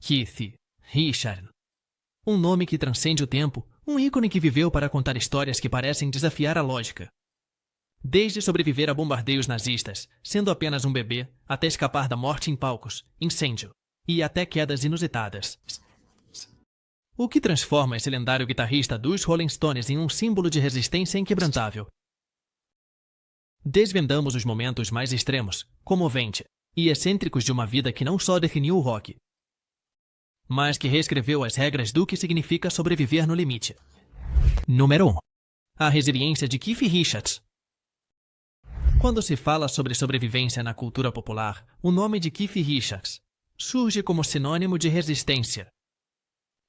Keith Richards. Um nome que transcende o tempo, um ícone que viveu para contar histórias que parecem desafiar a lógica. Desde sobreviver a bombardeios nazistas, sendo apenas um bebê, até escapar da morte em palcos, incêndio e até quedas inusitadas. O que transforma esse lendário guitarrista dos Rolling Stones em um símbolo de resistência inquebrantável? Desvendamos os momentos mais extremos, comoventes e excêntricos de uma vida que não só definiu o rock, mas que reescreveu as regras do que significa sobreviver no limite. Número 1. A resiliência de Keith Richards. Quando se fala sobre sobrevivência na cultura popular, o nome de Keith Richards surge como sinônimo de resistência.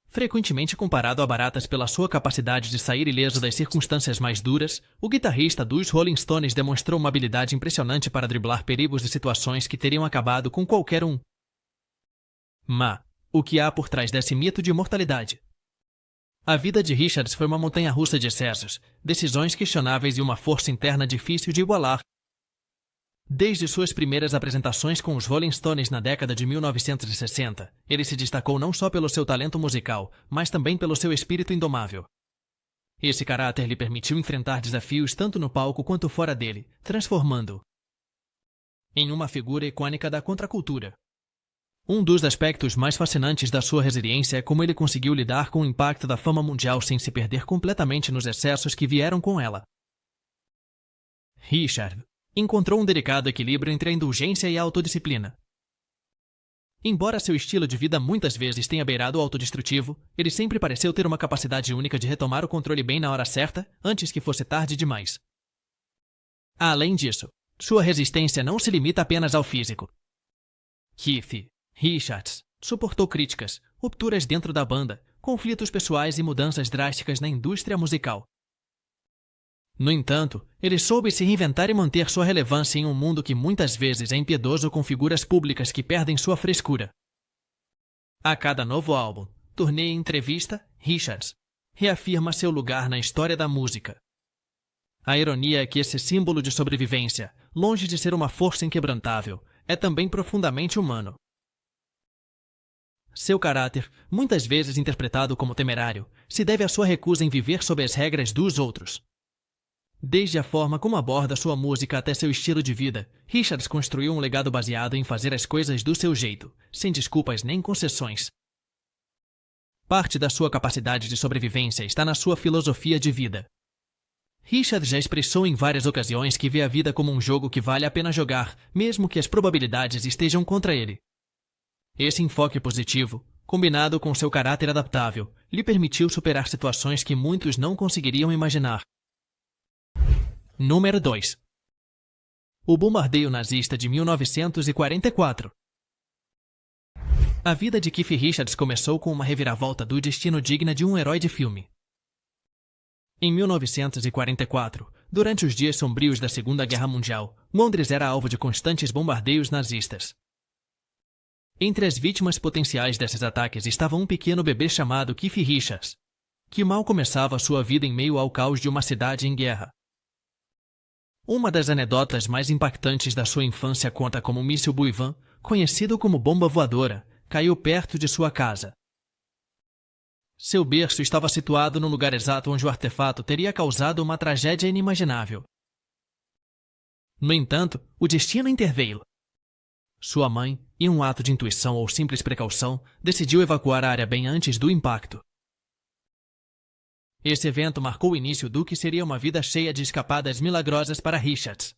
Frequentemente comparado a baratas pela sua capacidade de sair ileso das circunstâncias mais duras, o guitarrista dos Rolling Stones demonstrou uma habilidade impressionante para driblar perigos e situações que teriam acabado com qualquer um. Mas o que há por trás desse mito de imortalidade? A vida de Richards foi uma montanha-russa de excessos, decisões questionáveis e uma força interna difícil de igualar. Desde suas primeiras apresentações com os Rolling Stones na década de 1960, ele se destacou não só pelo seu talento musical, mas também pelo seu espírito indomável. Esse caráter lhe permitiu enfrentar desafios tanto no palco quanto fora dele, transformando-o em uma figura icônica da contracultura. Um dos aspectos mais fascinantes da sua resiliência é como ele conseguiu lidar com o impacto da fama mundial sem se perder completamente nos excessos que vieram com ela. Richard encontrou um delicado equilíbrio entre a indulgência e a autodisciplina. Embora seu estilo de vida muitas vezes tenha beirado o autodestrutivo, ele sempre pareceu ter uma capacidade única de retomar o controle bem na hora certa, antes que fosse tarde demais. Além disso, sua resistência não se limita apenas ao físico. Keith Richards suportou críticas, rupturas dentro da banda, conflitos pessoais e mudanças drásticas na indústria musical. No entanto, ele soube se reinventar e manter sua relevância em um mundo que muitas vezes é impiedoso com figuras públicas que perdem sua frescura. A cada novo álbum, turnê e entrevista, Richards reafirma seu lugar na história da música. A ironia é que esse símbolo de sobrevivência, longe de ser uma força inquebrantável, é também profundamente humano. Seu caráter, muitas vezes interpretado como temerário, se deve à sua recusa em viver sob as regras dos outros. Desde a forma como aborda sua música até seu estilo de vida, Richards construiu um legado baseado em fazer as coisas do seu jeito, sem desculpas nem concessões. Parte da sua capacidade de sobrevivência está na sua filosofia de vida. Richards já expressou em várias ocasiões que vê a vida como um jogo que vale a pena jogar, mesmo que as probabilidades estejam contra ele. Esse enfoque positivo, combinado com seu caráter adaptável, lhe permitiu superar situações que muitos não conseguiriam imaginar. Número 2. O bombardeio nazista de 1944. A vida de Keith Richards começou com uma reviravolta do destino digna de um herói de filme. Em 1944, durante os dias sombrios da Segunda Guerra Mundial, Londres era alvo de constantes bombardeios nazistas. Entre as vítimas potenciais desses ataques estava um pequeno bebê chamado Keith Richards, que mal começava sua vida em meio ao caos de uma cidade em guerra. Uma das anedotas mais impactantes da sua infância conta como um míssil Buivan, conhecido como bomba voadora, caiu perto de sua casa. Seu berço estava situado no lugar exato onde o artefato teria causado uma tragédia inimaginável. No entanto, o destino interveio. Sua mãe, em um ato de intuição ou simples precaução, decidiu evacuar a área bem antes do impacto. Esse evento marcou o início do que seria uma vida cheia de escapadas milagrosas para Richards.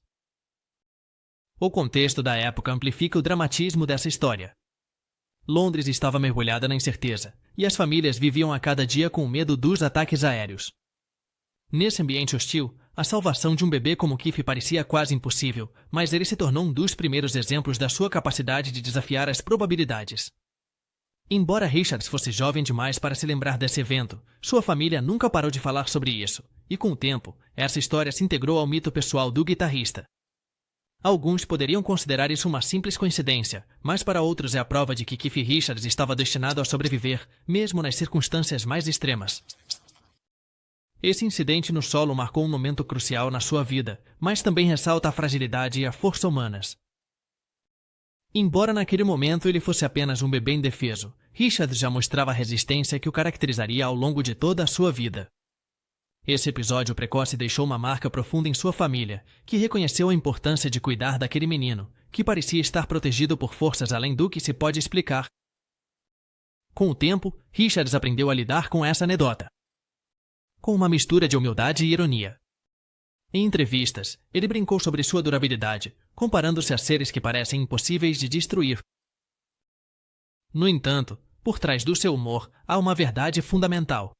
O contexto da época amplifica o dramatismo dessa história. Londres estava mergulhada na incerteza, e as famílias viviam a cada dia com medo dos ataques aéreos. Nesse ambiente hostil, a salvação de um bebê como Keith parecia quase impossível, mas ele se tornou um dos primeiros exemplos da sua capacidade de desafiar as probabilidades. Embora Richards fosse jovem demais para se lembrar desse evento, sua família nunca parou de falar sobre isso, e com o tempo, essa história se integrou ao mito pessoal do guitarrista. Alguns poderiam considerar isso uma simples coincidência, mas para outros é a prova de que Keith Richards estava destinado a sobreviver, mesmo nas circunstâncias mais extremas. Esse incidente no solo marcou um momento crucial na sua vida, mas também ressalta a fragilidade e a força humanas. Embora naquele momento ele fosse apenas um bebê indefeso, Richard já mostrava a resistência que o caracterizaria ao longo de toda a sua vida. Esse episódio precoce deixou uma marca profunda em sua família, que reconheceu a importância de cuidar daquele menino, que parecia estar protegido por forças além do que se pode explicar. Com o tempo, Richards aprendeu a lidar com essa anedota, com uma mistura de humildade e ironia. Em entrevistas, ele brincou sobre sua durabilidade, comparando-se a seres que parecem impossíveis de destruir. No entanto, por trás do seu humor, há uma verdade fundamental.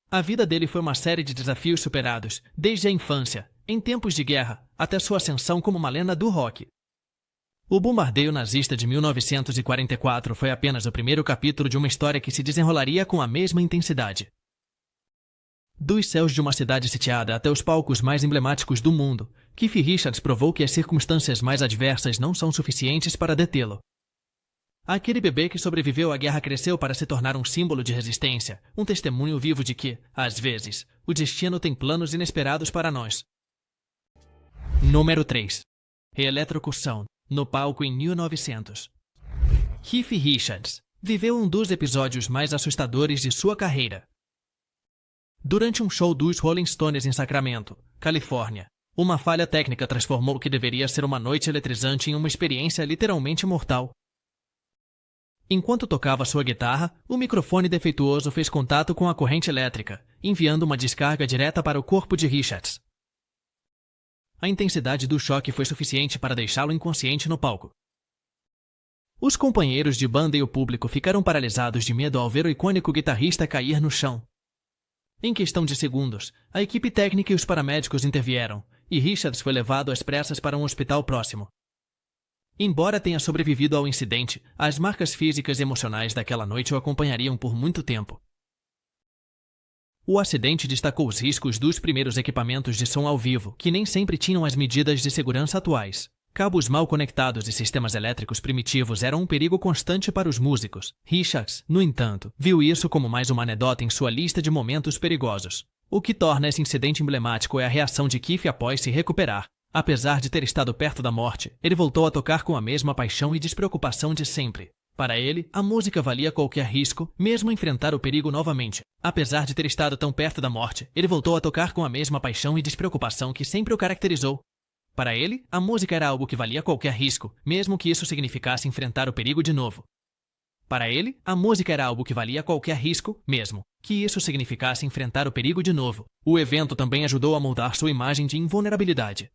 A vida dele foi uma série de desafios superados, desde a infância, em tempos de guerra, até sua ascensão como uma lenda do rock. O bombardeio nazista de 1944 foi apenas o primeiro capítulo de uma história que se desenrolaria com a mesma intensidade. Dos céus de uma cidade sitiada até os palcos mais emblemáticos do mundo, Keith Richards provou que as circunstâncias mais adversas não são suficientes para detê-lo. Aquele bebê que sobreviveu à guerra cresceu para se tornar um símbolo de resistência, um testemunho vivo de que, às vezes, o destino tem planos inesperados para nós. Número 3. Reeletrocução, no palco em 1900. Keith Richards viveu um dos episódios mais assustadores de sua carreira. Durante um show dos Rolling Stones em Sacramento, Califórnia, uma falha técnica transformou o que deveria ser uma noite eletrizante em uma experiência literalmente mortal. Enquanto tocava sua guitarra, o microfone defeituoso fez contato com a corrente elétrica, enviando uma descarga direta para o corpo de Richards. A intensidade do choque foi suficiente para deixá-lo inconsciente no palco. Os companheiros de banda e o público ficaram paralisados de medo ao ver o icônico guitarrista cair no chão. Em questão de segundos, a equipe técnica e os paramédicos intervieram, e Richards foi levado às pressas para um hospital próximo. Embora tenha sobrevivido ao incidente, as marcas físicas e emocionais daquela noite o acompanhariam por muito tempo. O acidente destacou os riscos dos primeiros equipamentos de som ao vivo, que nem sempre tinham as medidas de segurança atuais. Cabos mal conectados e sistemas elétricos primitivos eram um perigo constante para os músicos. Richards, no entanto, viu isso como mais uma anedota em sua lista de momentos perigosos. O que torna esse incidente emblemático é a reação de Keith após se recuperar. Apesar de ter estado perto da morte, ele voltou a tocar com a mesma paixão e despreocupação de sempre. Para ele, a música valia qualquer risco, mesmo enfrentar o perigo novamente. Apesar de ter estado tão perto da morte, ele voltou a tocar com a mesma paixão e despreocupação que sempre o caracterizou. Para ele, a música era algo que valia qualquer risco, mesmo que isso significasse enfrentar o perigo de novo. Para ele, a música era algo que valia qualquer risco, mesmo que isso significasse enfrentar o perigo de novo. O evento também ajudou a moldar sua imagem de invulnerabilidade.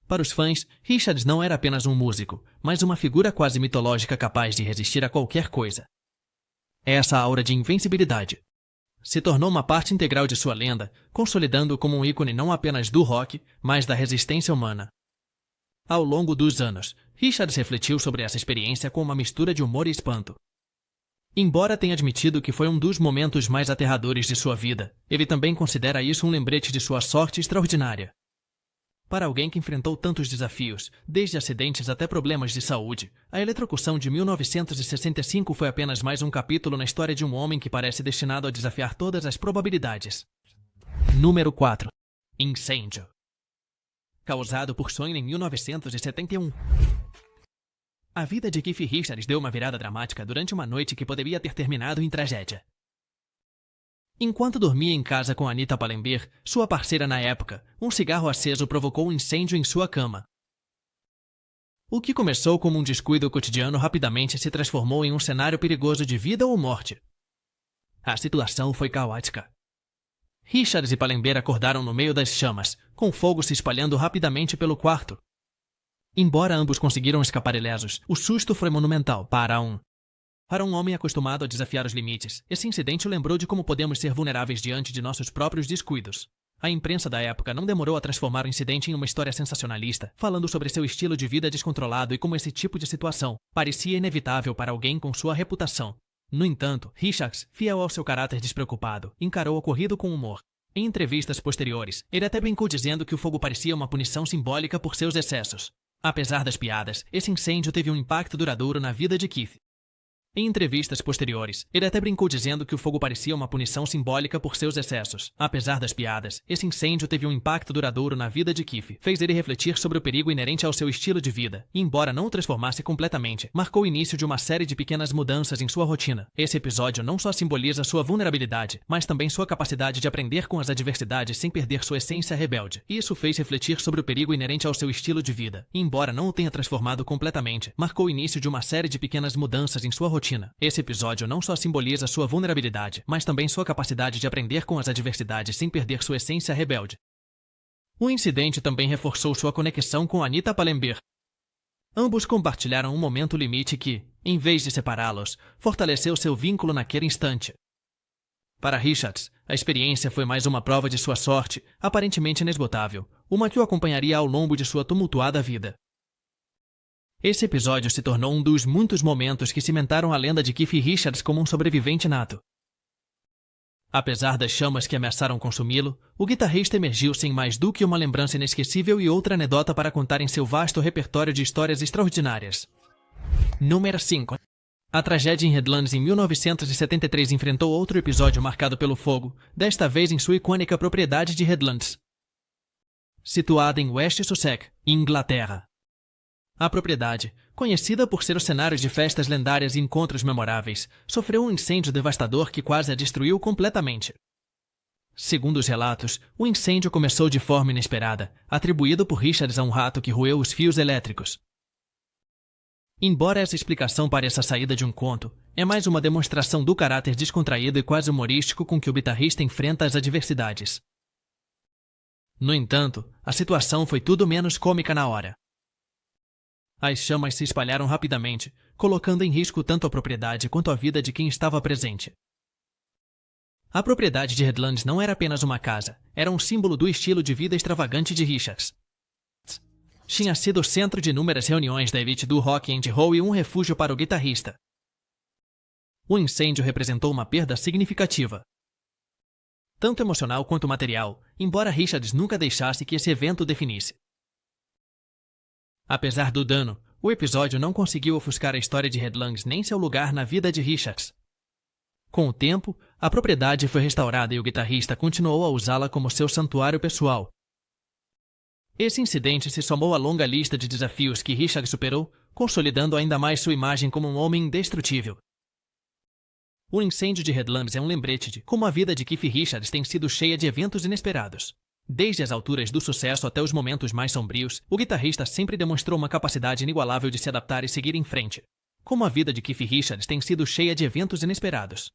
Para os fãs, Richards não era apenas um músico, mas uma figura quase mitológica capaz de resistir a qualquer coisa. Essa aura de invencibilidade se tornou uma parte integral de sua lenda, consolidando-o como um ícone não apenas do rock, mas da resistência humana. Ao longo dos anos, Richards refletiu sobre essa experiência com uma mistura de humor e espanto. Embora tenha admitido que foi um dos momentos mais aterradores de sua vida, ele também considera isso um lembrete de sua sorte extraordinária. Para alguém que enfrentou tantos desafios, desde acidentes até problemas de saúde, a eletrocução de 1965 foi apenas mais um capítulo na história de um homem que parece destinado a desafiar todas as probabilidades. Número 4. Incêndio. Causado por sonho em 1971. A vida de Keith Richards deu uma virada dramática durante uma noite que poderia ter terminado em tragédia. Enquanto dormia em casa com Anita Pallenberg, sua parceira na época, um cigarro aceso provocou um incêndio em sua cama. O que começou como um descuido cotidiano rapidamente se transformou em um cenário perigoso de vida ou morte. A situação foi caótica. Richards e Pallenberg acordaram no meio das chamas, com fogo se espalhando rapidamente pelo quarto. Embora ambos conseguiram escapar ilesos, o susto foi monumental para um homem acostumado a desafiar os limites. Esse incidente o lembrou de como podemos ser vulneráveis diante de nossos próprios descuidos. A imprensa da época não demorou a transformar o incidente em uma história sensacionalista, falando sobre seu estilo de vida descontrolado e como esse tipo de situação parecia inevitável para alguém com sua reputação. No entanto, Richards, fiel ao seu caráter despreocupado, encarou o ocorrido com humor. Em entrevistas posteriores, ele até brincou dizendo que o fogo parecia uma punição simbólica por seus excessos. Apesar das piadas, esse incêndio teve um impacto duradouro na vida de Keith. Em entrevistas posteriores, ele até brincou dizendo que o fogo parecia uma punição simbólica por seus excessos. Apesar das piadas, esse incêndio teve um impacto duradouro na vida de Keith. Fez ele refletir sobre o perigo inerente ao seu estilo de vida, e embora não o transformasse completamente, marcou o início de uma série de pequenas mudanças em sua rotina. Esse episódio não só simboliza sua vulnerabilidade, mas também sua capacidade de aprender com as adversidades sem perder sua essência rebelde. Isso fez refletir sobre o perigo inerente ao seu estilo de vida, e embora não o tenha transformado completamente, marcou o início de uma série de pequenas mudanças em sua rotina. Esse episódio não só simboliza sua vulnerabilidade, mas também sua capacidade de aprender com as adversidades sem perder sua essência rebelde. O incidente também reforçou sua conexão com Anita Pallenberg. Ambos compartilharam um momento limite que, em vez de separá-los, fortaleceu seu vínculo naquele instante. Para Richards, a experiência foi mais uma prova de sua sorte, aparentemente inesgotável, uma que o acompanharia ao longo de sua tumultuada vida. Esse episódio se tornou um dos muitos momentos que cimentaram a lenda de Keith Richards como um sobrevivente nato. Apesar das chamas que ameaçaram consumi-lo, o guitarrista emergiu sem mais do que uma lembrança inesquecível e outra anedota para contar em seu vasto repertório de histórias extraordinárias. Número 5. A tragédia em Redlands em 1973 enfrentou outro episódio marcado pelo fogo, desta vez em sua icônica propriedade de Redlands, situada em West Sussex, Inglaterra. A propriedade, conhecida por ser o cenário de festas lendárias e encontros memoráveis, sofreu um incêndio devastador que quase a destruiu completamente. Segundo os relatos, o incêndio começou de forma inesperada, atribuído por Richards a um rato que roeu os fios elétricos. Embora essa explicação pareça saída de um conto, é mais uma demonstração do caráter descontraído e quase humorístico com que o guitarrista enfrenta as adversidades. No entanto, a situação foi tudo menos cômica na hora. As chamas se espalharam rapidamente, colocando em risco tanto a propriedade quanto a vida de quem estava presente. A propriedade de Redlands não era apenas uma casa, era um símbolo do estilo de vida extravagante de Richards. Tinha sido o centro de inúmeras reuniões da elite do rock and roll e um refúgio para o guitarrista. O incêndio representou uma perda significativa, tanto emocional quanto material, embora Richards nunca deixasse que esse evento o definisse. Apesar do dano, o episódio não conseguiu ofuscar a história de Redlands nem seu lugar na vida de Richards. Com o tempo, a propriedade foi restaurada e o guitarrista continuou a usá-la como seu santuário pessoal. Esse incidente se somou à longa lista de desafios que Richards superou, consolidando ainda mais sua imagem como um homem indestrutível. O incêndio de Redlands é um lembrete de como a vida de Keith Richards tem sido cheia de eventos inesperados. Desde as alturas do sucesso até os momentos mais sombrios, o guitarrista sempre demonstrou uma capacidade inigualável de se adaptar e seguir em frente. Como a vida de Keith Richards tem sido cheia de eventos inesperados.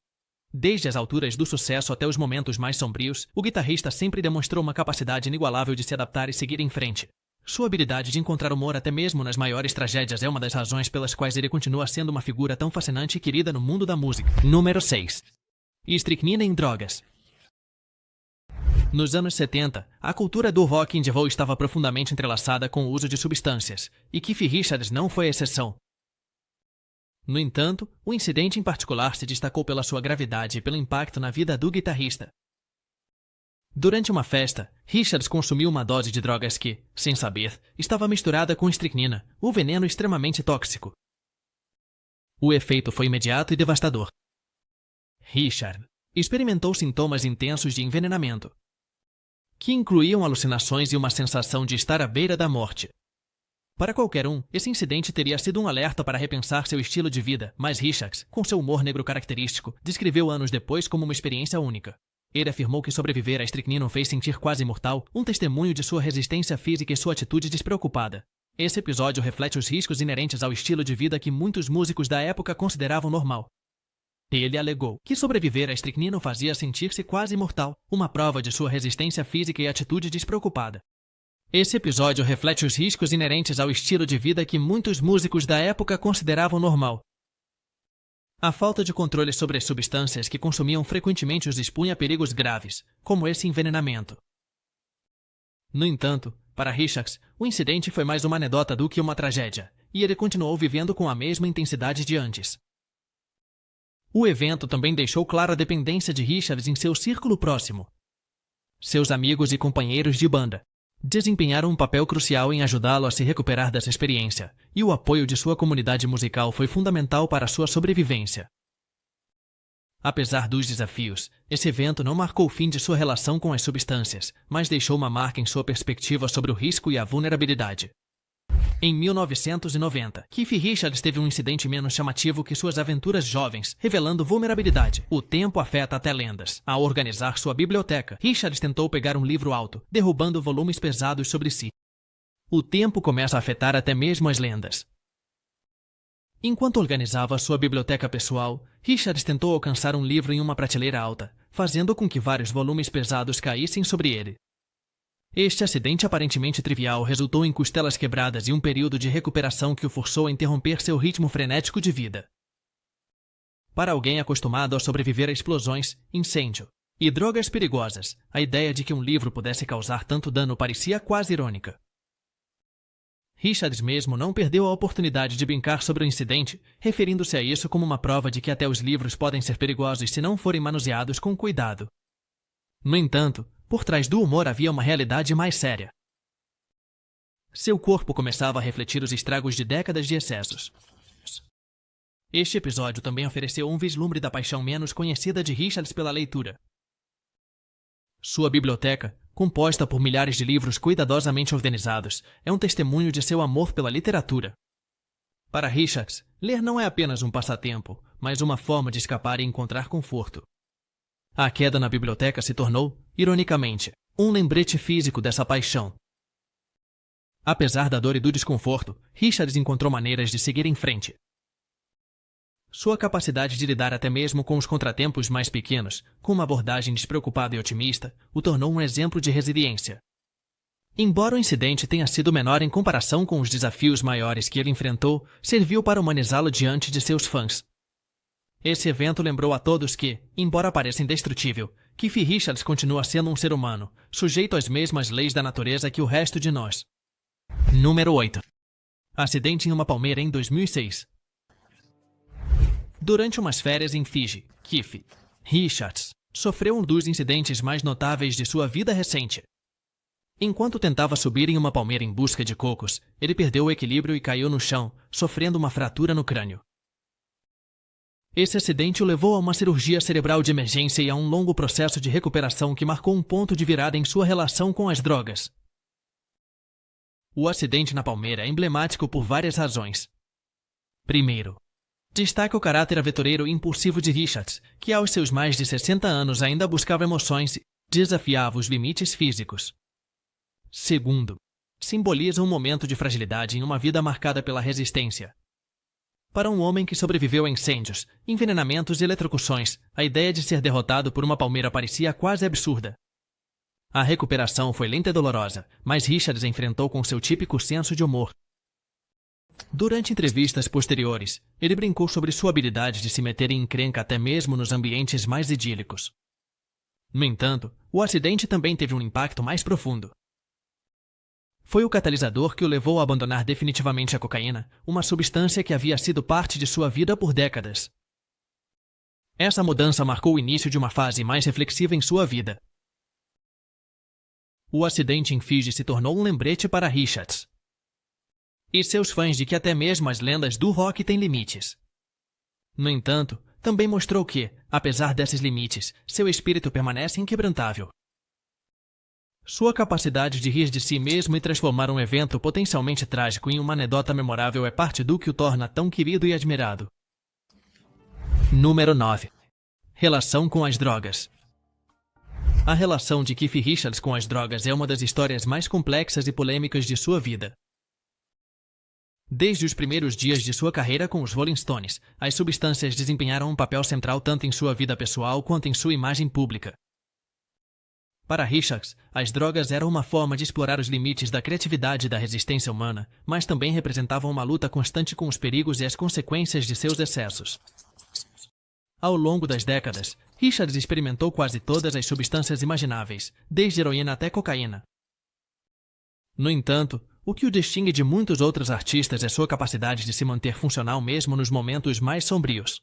Desde as alturas do sucesso até os momentos mais sombrios, o guitarrista sempre demonstrou uma capacidade inigualável de se adaptar e seguir em frente. Sua habilidade de encontrar humor até mesmo nas maiores tragédias é uma das razões pelas quais ele continua sendo uma figura tão fascinante e querida no mundo da música. Número 6. Estricnina em drogas. Nos anos 70, a cultura do rock and roll estava profundamente entrelaçada com o uso de substâncias, e Keith Richards não foi a exceção. No entanto, o incidente em particular se destacou pela sua gravidade e pelo impacto na vida do guitarrista. Durante uma festa, Richards consumiu uma dose de drogas que, sem saber, estava misturada com estricnina, um veneno extremamente tóxico. O efeito foi imediato e devastador. Richard experimentou sintomas intensos de envenenamento, que incluíam alucinações e uma sensação de estar à beira da morte. Para qualquer um, esse incidente teria sido um alerta para repensar seu estilo de vida, mas Richards, com seu humor negro característico, descreveu anos depois como uma experiência única. Ele afirmou que sobreviver à estricnina o fez sentir quase imortal, um testemunho de sua resistência física e sua atitude despreocupada. Esse episódio reflete os riscos inerentes ao estilo de vida que muitos músicos da época consideravam normal. Ele alegou que sobreviver à estricnina o fazia sentir-se quase imortal, uma prova de sua resistência física e atitude despreocupada. Esse episódio reflete os riscos inerentes ao estilo de vida que muitos músicos da época consideravam normal. A falta de controle sobre as substâncias que consumiam frequentemente os expunha a perigos graves, como esse envenenamento. No entanto, para Richards, o incidente foi mais uma anedota do que uma tragédia, e ele continuou vivendo com a mesma intensidade de antes. O evento também deixou clara a dependência de Richards em seu círculo próximo, seus amigos e companheiros de banda. desempenharam um papel crucial em ajudá-lo a se recuperar dessa experiência, e o apoio de sua comunidade musical foi fundamental para sua sobrevivência. Apesar dos desafios, esse evento não marcou o fim de sua relação com as substâncias, mas deixou uma marca em sua perspectiva sobre o risco e a vulnerabilidade. Em 1990, Keith Richards teve um incidente menos chamativo que suas aventuras jovens, revelando vulnerabilidade. O tempo afeta até lendas. Ao organizar sua biblioteca, Richards tentou pegar um livro alto, derrubando volumes pesados sobre si. O tempo começa a afetar até mesmo as lendas. Enquanto organizava sua biblioteca pessoal, Richards tentou alcançar um livro em uma prateleira alta, fazendo com que vários volumes pesados caíssem sobre ele. Este acidente aparentemente trivial resultou em costelas quebradas e um período de recuperação que o forçou a interromper seu ritmo frenético de vida. Para alguém acostumado a sobreviver a explosões, incêndio e drogas perigosas, a ideia de que um livro pudesse causar tanto dano parecia quase irônica. Richards mesmo não perdeu a oportunidade de brincar sobre o incidente, referindo-se a isso como uma prova de que até os livros podem ser perigosos se não forem manuseados com cuidado. No entanto, por trás do humor havia uma realidade mais séria. Seu corpo começava a refletir os estragos de décadas de excessos. Este episódio também ofereceu um vislumbre da paixão menos conhecida de Richards pela leitura. Sua biblioteca, composta por milhares de livros cuidadosamente organizados, é um testemunho de seu amor pela literatura. Para Richards, ler não é apenas um passatempo, mas uma forma de escapar e encontrar conforto. A queda na biblioteca se tornou, ironicamente, um lembrete físico dessa paixão. Apesar da dor e do desconforto, Richards encontrou maneiras de seguir em frente. Sua capacidade de lidar até mesmo com os contratempos mais pequenos, com uma abordagem despreocupada e otimista, o tornou um exemplo de resiliência. Embora o incidente tenha sido menor em comparação com os desafios maiores que ele enfrentou, serviu para humanizá-lo diante de seus fãs. Esse evento lembrou a todos que, embora pareça indestrutível, Keith Richards continua sendo um ser humano, sujeito às mesmas leis da natureza que o resto de nós. Número 8. Acidente em uma palmeira em 2006. Durante umas férias em Fiji, Keith Richards sofreu um dos incidentes mais notáveis de sua vida recente. Enquanto tentava subir em uma palmeira em busca de cocos, ele perdeu o equilíbrio e caiu no chão, sofrendo uma fratura no crânio. Esse acidente o levou a uma cirurgia cerebral de emergência e a um longo processo de recuperação que marcou um ponto de virada em sua relação com as drogas. O acidente na palmeira é emblemático por várias razões. Primeiro, destaca o caráter aventureiro e impulsivo de Richards, que aos seus mais de 60 anos ainda buscava emoções e desafiava os limites físicos. Segundo, simboliza um momento de fragilidade em uma vida marcada pela resistência. Para um homem que sobreviveu a incêndios, envenenamentos e eletrocuções, a ideia de ser derrotado por uma palmeira parecia quase absurda. A recuperação foi lenta e dolorosa, mas Richards enfrentou com seu típico senso de humor. Durante entrevistas posteriores, ele brincou sobre sua habilidade de se meter em encrenca até mesmo nos ambientes mais idílicos. No entanto, o acidente também teve um impacto mais profundo. Foi o catalisador que o levou a abandonar definitivamente a cocaína, uma substância que havia sido parte de sua vida por décadas. Essa mudança marcou o início de uma fase mais reflexiva em sua vida. O acidente em Fiji se tornou um lembrete para Richards e seus fãs de que até mesmo as lendas do rock têm limites. No entanto, também mostrou que, apesar desses limites, seu espírito permanece inquebrantável. Sua capacidade de rir de si mesmo e transformar um evento potencialmente trágico em uma anedota memorável é parte do que o torna tão querido e admirado. Número 9. Relação com as drogas. A relação de Keith Richards com as drogas é uma das histórias mais complexas e polêmicas de sua vida. Desde os primeiros dias de sua carreira com os Rolling Stones, as substâncias desempenharam um papel central tanto em sua vida pessoal quanto em sua imagem pública. Para Richards, as drogas eram uma forma de explorar os limites da criatividade e da resistência humana, mas também representavam uma luta constante com os perigos e as consequências de seus excessos. Ao longo das décadas, Richards experimentou quase todas as substâncias imagináveis, desde heroína até cocaína. No entanto, o que o distingue de muitos outros artistas é sua capacidade de se manter funcional mesmo nos momentos mais sombrios.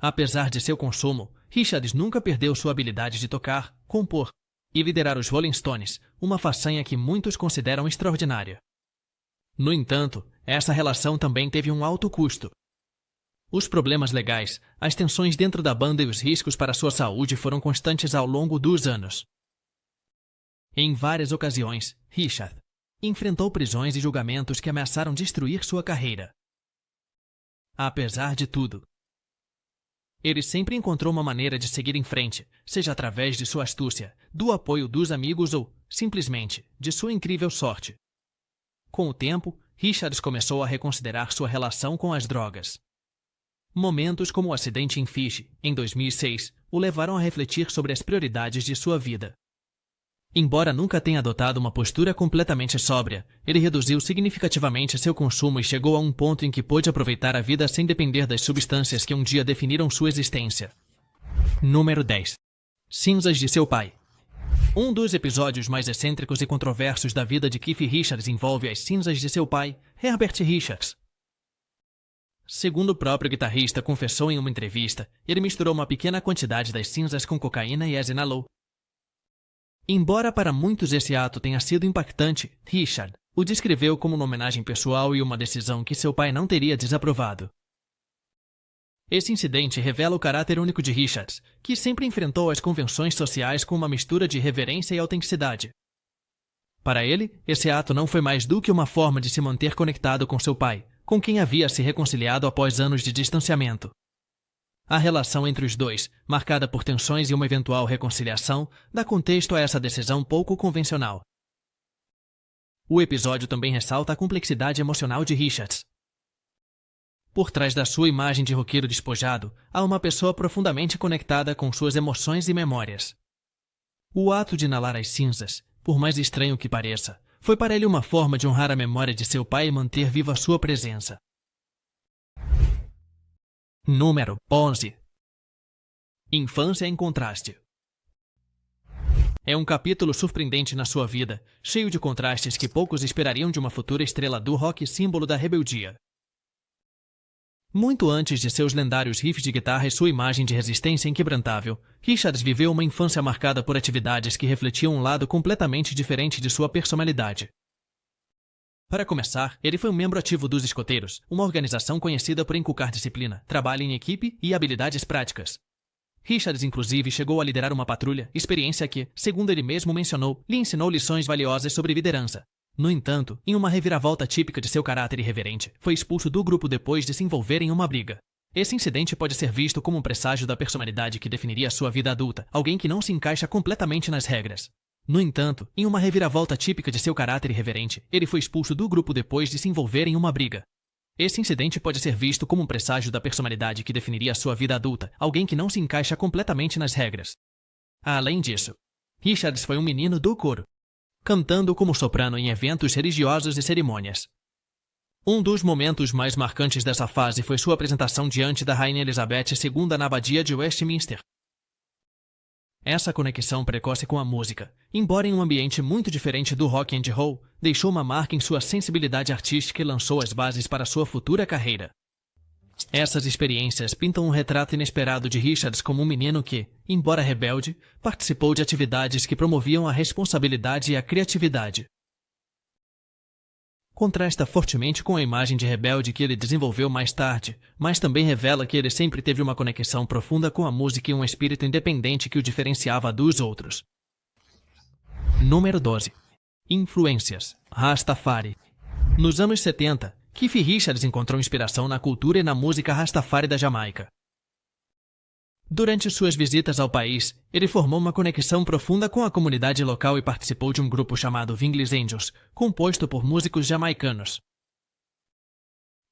Apesar de seu consumo, Richards nunca perdeu sua habilidade de tocar, compor e liderar os Rolling Stones, uma façanha que muitos consideram extraordinária. No entanto, essa relação também teve um alto custo. Os problemas legais, as tensões dentro da banda e os riscos para sua saúde foram constantes ao longo dos anos. Em várias ocasiões, Richard enfrentou prisões e julgamentos que ameaçaram destruir sua carreira. Apesar de tudo, ele sempre encontrou uma maneira de seguir em frente, seja através de sua astúcia, do apoio dos amigos ou, simplesmente, de sua incrível sorte. Com o tempo, Richards começou a reconsiderar sua relação com as drogas. Momentos como o acidente em Fiji, em 2006, o levaram a refletir sobre as prioridades de sua vida. Embora nunca tenha adotado uma postura completamente sóbria, ele reduziu significativamente seu consumo e chegou a um ponto em que pôde aproveitar a vida sem depender das substâncias que um dia definiram sua existência. Número 10. Cinzas de seu pai. Um dos episódios mais excêntricos e controversos da vida de Keith Richards envolve as cinzas de seu pai, Herbert Richards. Segundo o próprio guitarrista confessou em uma entrevista, ele misturou uma pequena quantidade das cinzas com cocaína e as inalou. Embora para muitos esse ato tenha sido impactante, Richard o descreveu como uma homenagem pessoal e uma decisão que seu pai não teria desaprovado. Esse incidente revela o caráter único de Richards, que sempre enfrentou as convenções sociais com uma mistura de reverência e autenticidade. Para ele, esse ato não foi mais do que uma forma de se manter conectado com seu pai, com quem havia se reconciliado após anos de distanciamento. A relação entre os dois, marcada por tensões e uma eventual reconciliação, dá contexto a essa decisão pouco convencional. O episódio também ressalta a complexidade emocional de Richards. Por trás da sua imagem de roqueiro despojado, há uma pessoa profundamente conectada com suas emoções e memórias. O ato de inalar as cinzas, por mais estranho que pareça, foi para ele uma forma de honrar a memória de seu pai e manter viva sua presença. Número 11. Infância em contraste. É um capítulo surpreendente na sua vida, cheio de contrastes que poucos esperariam de uma futura estrela do rock símbolo da rebeldia. Muito antes de seus lendários riffs de guitarra e sua imagem de resistência inquebrantável, Richards viveu uma infância marcada por atividades que refletiam um lado completamente diferente de sua personalidade. Para começar, ele foi um membro ativo dos Escoteiros, uma organização conhecida por inculcar disciplina, trabalho em equipe e habilidades práticas. Richards, inclusive, chegou a liderar uma patrulha, experiência que, segundo ele mesmo mencionou, lhe ensinou lições valiosas sobre liderança. No entanto, em uma reviravolta típica de seu caráter irreverente, foi expulso do grupo depois de se envolver em uma briga. Esse incidente pode ser visto como um presságio da personalidade que definiria sua vida adulta, alguém que não se encaixa completamente nas regras. No entanto, em uma reviravolta típica de seu caráter irreverente, ele foi expulso do grupo depois de se envolver em uma briga. Esse incidente pode ser visto como um presságio da personalidade que definiria sua vida adulta, alguém que não se encaixa completamente nas regras. Além disso, Richards foi um menino do coro, cantando como soprano em eventos religiosos e cerimônias. Um dos momentos mais marcantes dessa fase foi sua apresentação diante da Rainha Elizabeth II na Abadia de Westminster. Essa conexão precoce com a música, embora em um ambiente muito diferente do rock and roll, deixou uma marca em sua sensibilidade artística e lançou as bases para sua futura carreira. Essas experiências pintam um retrato inesperado de Richards como um menino que, embora rebelde, participou de atividades que promoviam a responsabilidade e a criatividade. Contrasta fortemente com a imagem de rebelde que ele desenvolveu mais tarde, mas também revela que ele sempre teve uma conexão profunda com a música e um espírito independente que o diferenciava dos outros. Número 12. Influências. Rastafari. Nos anos 70, Keith Richards encontrou inspiração na cultura e na música Rastafari da Jamaica. Durante suas visitas ao país, ele formou uma conexão profunda com a comunidade local e participou de um grupo chamado English Angels, composto por músicos jamaicanos.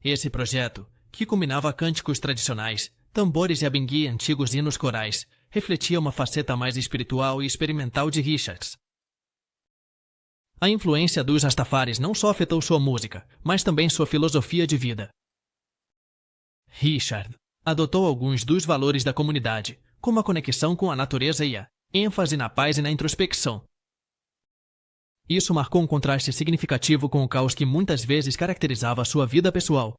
Esse projeto, que combinava cânticos tradicionais, tambores e abingui antigos hinos corais, refletia uma faceta mais espiritual e experimental de Richards. A influência dos Rastafaris não só afetou sua música, mas também sua filosofia de vida. Richard adotou alguns dos valores da comunidade, como a conexão com a natureza e a ênfase na paz e na introspecção. Isso marcou um contraste significativo com o caos que muitas vezes caracterizava sua vida pessoal.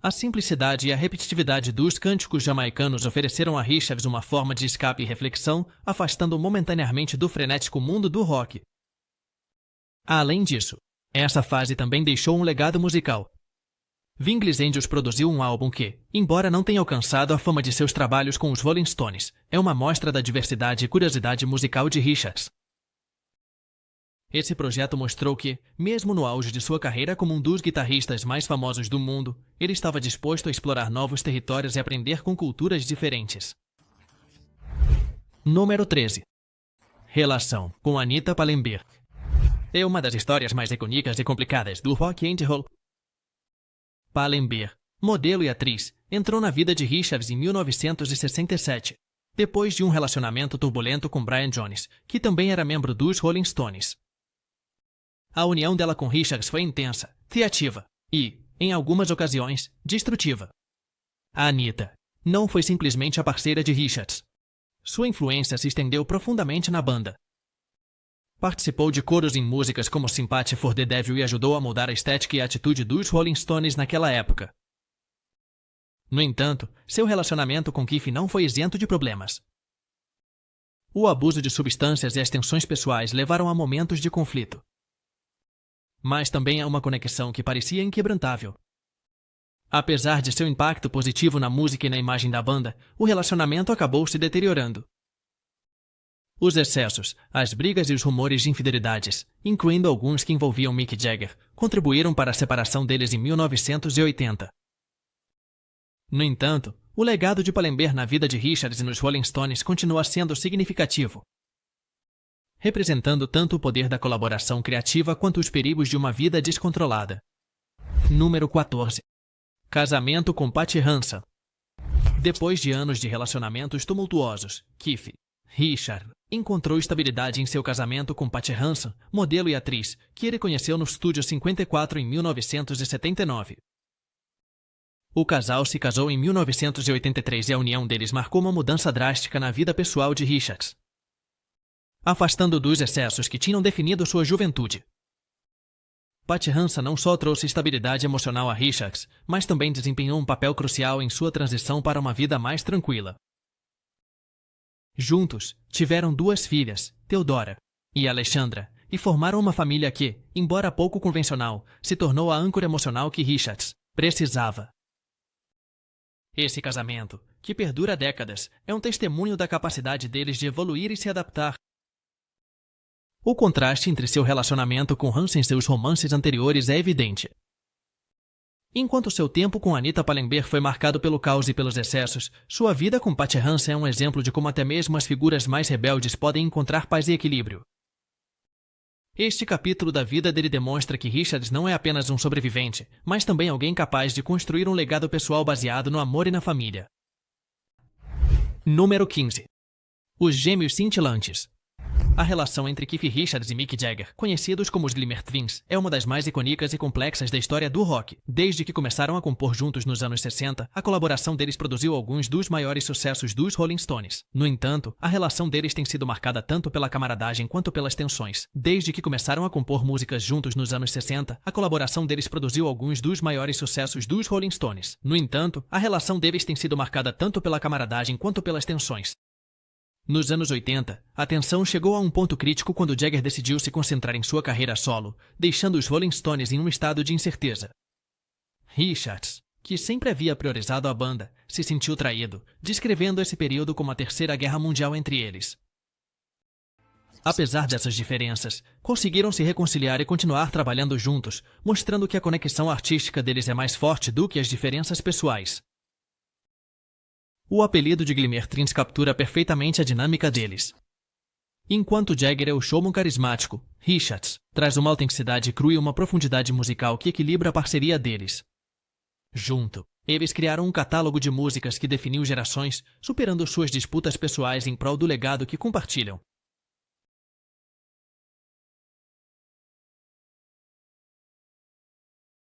A simplicidade e a repetitividade dos cânticos jamaicanos ofereceram a Richards uma forma de escape e reflexão, afastando momentaneamente do frenético mundo do rock. Além disso, essa fase também deixou um legado musical. Vingles Angels produziu um álbum que, embora não tenha alcançado a fama de seus trabalhos com os Rolling Stones, é uma mostra da diversidade e curiosidade musical de Richards. Esse projeto mostrou que, mesmo no auge de sua carreira como um dos guitarristas mais famosos do mundo, ele estava disposto a explorar novos territórios e aprender com culturas diferentes. Número 13. Relação com Anita Pallenberg. É uma das histórias mais icônicas e complicadas do rock and roll. Pallenberg, modelo e atriz, entrou na vida de Richards em 1967, depois de um relacionamento turbulento com Brian Jones, que também era membro dos Rolling Stones. A união dela com Richards foi intensa, criativa e, em algumas ocasiões, destrutiva. A Anita não foi simplesmente a parceira de Richards. Sua influência se estendeu profundamente na banda. Participou de coros em músicas como Sympathy for the Devil e ajudou a moldar a estética e a atitude dos Rolling Stones naquela época. No entanto, seu relacionamento com Keith não foi isento de problemas. O abuso de substâncias e as tensões pessoais levaram a momentos de conflito. Mas também há uma conexão que parecia inquebrantável. Apesar de seu impacto positivo na música e na imagem da banda, o relacionamento acabou se deteriorando. Os excessos, as brigas e os rumores de infidelidades, incluindo alguns que envolviam Mick Jagger, contribuíram para a separação deles em 1980. No entanto, o legado de Pallenberg na vida de Richards e nos Rolling Stones continua sendo significativo, representando tanto o poder da colaboração criativa quanto os perigos de uma vida descontrolada. Número 14. Casamento com Patty Hansen. Depois de anos de relacionamentos tumultuosos, Keith Richards encontrou estabilidade em seu casamento com Patty Hansen, modelo e atriz, que ele conheceu no Estúdio 54 em 1979. O casal se casou em 1983 e a união deles marcou uma mudança drástica na vida pessoal de Richards, afastando dos excessos que tinham definido sua juventude. Patty Hansen não só trouxe estabilidade emocional a Richards, mas também desempenhou um papel crucial em sua transição para uma vida mais tranquila. Juntos, tiveram 2 filhas, Theodora e Alexandra, e formaram uma família que, embora pouco convencional, se tornou a âncora emocional que Richards precisava. Esse casamento, que perdura há décadas, é um testemunho da capacidade deles de evoluir e se adaptar. O contraste entre seu relacionamento com Hansen e seus romances anteriores é evidente. Enquanto seu tempo com Anita Pallenberg foi marcado pelo caos e pelos excessos, sua vida com Patty Hansen é um exemplo de como até mesmo as figuras mais rebeldes podem encontrar paz e equilíbrio. Este capítulo da vida dele demonstra que Richards não é apenas um sobrevivente, mas também alguém capaz de construir um legado pessoal baseado no amor e na família. Número 15. Os Gêmeos Cintilantes. A relação entre Keith Richards e Mick Jagger, conhecidos como os Glimmer Twins, é uma das mais icônicas e complexas da história do rock. Desde que começaram a compor juntos nos anos 60, a colaboração deles produziu alguns dos maiores sucessos dos Rolling Stones. No entanto, a relação deles tem sido marcada tanto pela camaradagem quanto pelas tensões. Desde que começaram a compor músicas juntos nos anos 60, a colaboração deles produziu alguns dos maiores sucessos dos Rolling Stones. No entanto, a relação deles tem sido marcada tanto pela camaradagem quanto pelas tensões. Nos anos 80, a tensão chegou a um ponto crítico quando Jagger decidiu se concentrar em sua carreira solo, deixando os Rolling Stones em um estado de incerteza. Richards, que sempre havia priorizado a banda, se sentiu traído, descrevendo esse período como a Terceira Guerra Mundial entre eles. Apesar dessas diferenças, conseguiram se reconciliar e continuar trabalhando juntos, mostrando que a conexão artística deles é mais forte do que as diferenças pessoais. O apelido de Glimmer Twins captura perfeitamente a dinâmica deles. Enquanto Jagger é o showman carismático, Richards traz uma autenticidade crua e uma profundidade musical que equilibra a parceria deles. Junto, eles criaram um catálogo de músicas que definiu gerações, superando suas disputas pessoais em prol do legado que compartilham.